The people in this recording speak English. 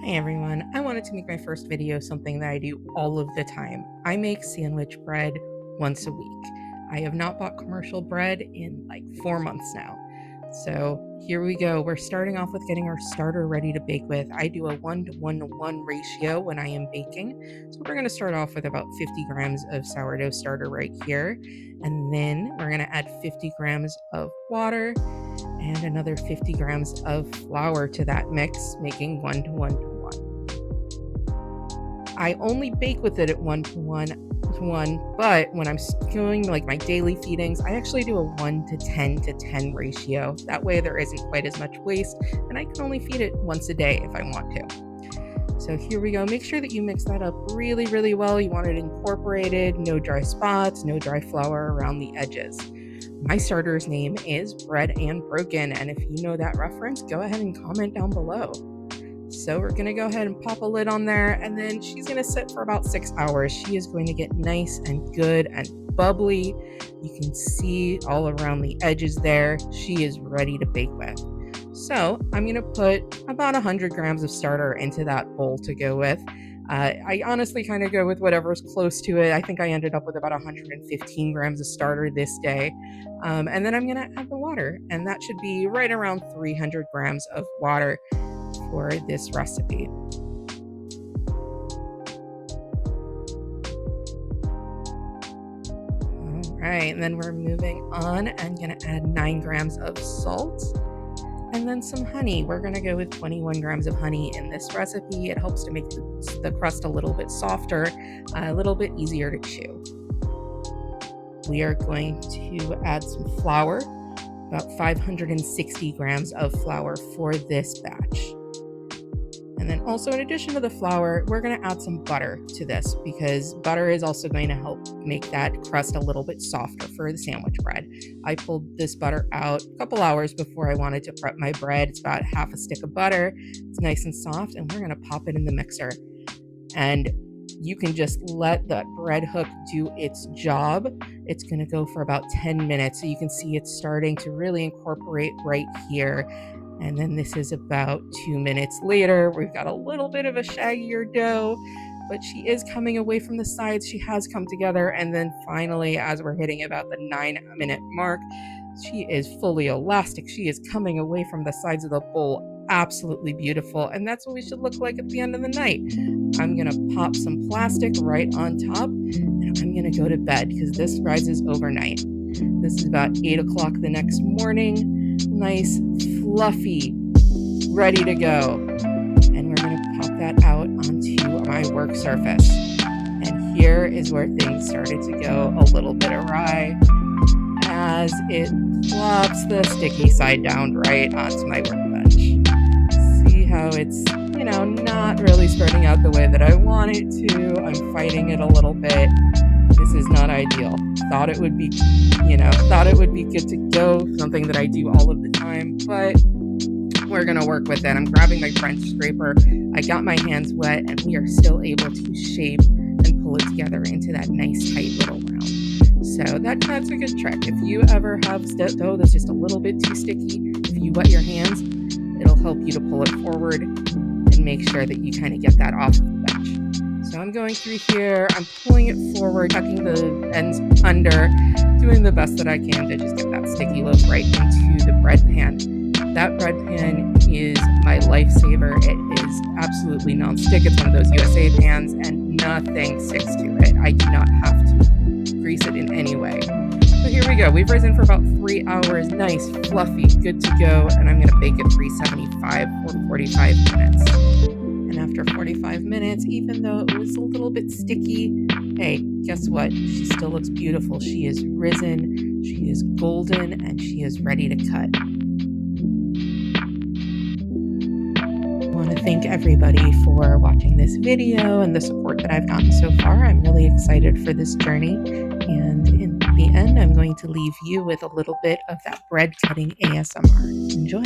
Hey everyone, I wanted to make my first video something that I do all of the time. I make sandwich bread once a week. I have not bought commercial bread in like 4 months now. So here we go. We're starting off with getting our starter ready to bake with. I do a 1:1:1 ratio when I am baking. So we're going to start off with about 50 grams of sourdough starter right here. And then we're going to add 50 grams of water and another 50 grams of flour to that mix, making 1:1:1. I only bake with it at 1:1:1, but when I'm doing like my daily feedings, I actually do a 1:10:10 ratio. That way there isn't quite as much waste, and I can only feed it once a day if I want to. So here we go. Make sure that you mix that up really, really well. You want it incorporated, no dry spots, no dry flour around the edges. My starter's name is Bread and Broken, and if you know that reference, go ahead and comment down below. So we're going to go ahead and pop a lid on there, and then she's going to sit for about 6 hours. She is going to get nice and good and bubbly. You can see all around the edges there. She is ready to bake with. So I'm going to put about 100 grams of starter into that bowl to go with. I honestly kind of go with whatever's close to it. I think I ended up with about 115 grams of starter this day. And then I'm going to add the water, and that should be right around 300 grams of water for this recipe. All right, and then we're moving on. I'm going to add 9 grams of salt and then some honey. We're going to go with 21 grams of honey in this recipe. It helps to make the crust a little bit softer, a little bit easier to chew. We are going to add some flour, about 560 grams of flour for this batch. And then also, in addition to the flour, we're going to add some butter to this because butter is also going to help make that crust a little bit softer for the sandwich bread. I pulled this butter out a couple hours before I wanted to prep my bread. It's about half a stick of butter. It's nice and soft, and we're going to pop it in the mixer. And you can just let that bread hook do its job. It's going to go for about 10 minutes. So you can see it's starting to really incorporate right here. And then this is about 2 minutes later. We've got a little bit of a shaggier dough, but she is coming away from the sides. She has come together. And then finally, as we're hitting about the 9-minute mark, she is fully elastic. She is coming away from the sides of the bowl. Absolutely beautiful. And that's what we should look like at the end of the night. I'm going to pop some plastic right on top, and I'm going to go to bed because this rises overnight. This is about 8 o'clock the next morning. Nice, fluffy, ready to go. And we're going to pop that out onto my work surface. And here is where things started to go a little bit awry as it plops the sticky side down right onto my workbench. See how it's, not really spreading out the way that I want it to. I'm fighting it a little bit. This is not ideal. Thought it would be good to go, something that I do all of the time, but we're going to work with it. I'm grabbing my French scraper. I got my hands wet, and we are still able to shape and pull it together into that nice, tight little round. So that's a good trick. If you ever have dough that's just a little bit too sticky, if you wet your hands, it'll help you to pull it forward and make sure that you kind of get that off of the bench. So I'm going through here, I'm pulling it forward, tucking the ends under, doing the best that I can to just get that sticky loaf right into the bread pan. That bread pan is my lifesaver. It is absolutely non-stick. It's one of those USA pans, and nothing sticks to it. I do not have to grease it in any way. So here we go. We've risen for about 3 hours. Nice, fluffy, good to go. And I'm going to bake at 375 for 45 minutes. And after 45 minutes, even though it was a little bit sticky, hey, guess what? She still looks beautiful. She is risen, she is golden, and she is ready to cut. I want to thank everybody for watching this video and the support that I've gotten so far. I'm really excited for this journey. And in the end, I'm going to leave you with a little bit of that bread cutting ASMR. Enjoy.